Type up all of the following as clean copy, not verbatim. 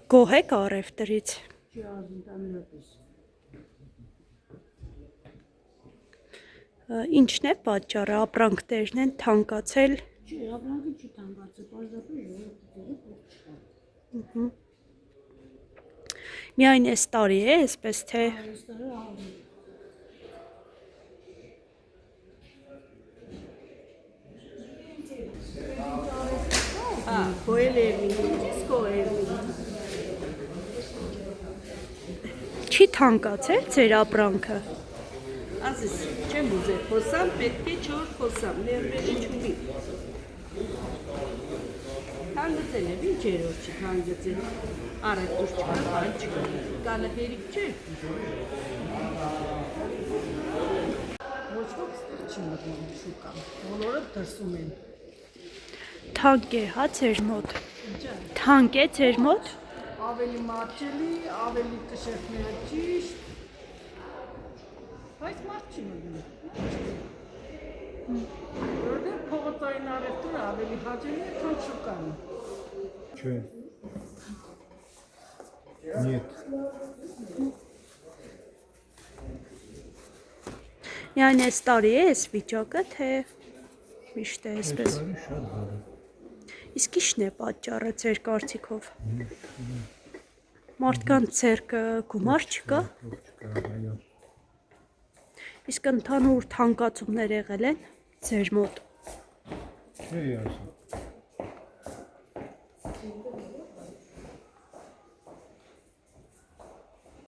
Գոհ եք առևտրից։ Չի ազնտանրապես։ Ինչն է պատճառը, ապրանքներն են թանկացել։ Չի, ապրանքը չի թանկացել, պարզապես ժողովուրդը փող չկա։ Միայն այս տարի է, այսպես թե Այս տարի ավելի։ չի թանկացել ձեր ապրանքը։ Ասես, չեմ ուզել խոսամ, պետք է չոր խոսամ, ներվերի չունի։ Հանգծել եմ, ինչ երոր չի հանգծել, առևտուր չկա, բան չկա, կանը հերիք չէ։ Ոչ ոք ստեղ չի մտնում շուկա, բոլորը դրսում են։ Թանկ է, հա, ձեր մոտ։ Թանկ է ձեր մոտ։ Ավելի մատչելի, ավելի տշերտները ճիշտ, բայց մարդ չի մտնում։ Որտեղ փողոցային առևտուրը ավելի հաճելի է, քան շուկան։ Չէ։ Нет։ Միայն այս տարի է այս վիճակը, թե միշտ է այսպես։ Շատ բարի։ Իսկ ի՞նչն է պատճառը ձեր կարծիքով։ Մարդկանց ձեռքը գումար չկա։ Այո։ Իսկ ընդհանուր թանկացումներ եղել են ձեր մոտ։ Չէ, ասա։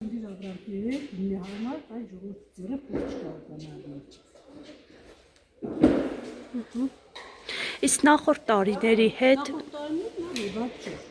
Դիր ապրանքները մի համար, այ ժողովուրդը փող չկա կանալի։ Իսկ նախորդ տարիների հետ Նախորդ տարիներն ավելի բաց չէ։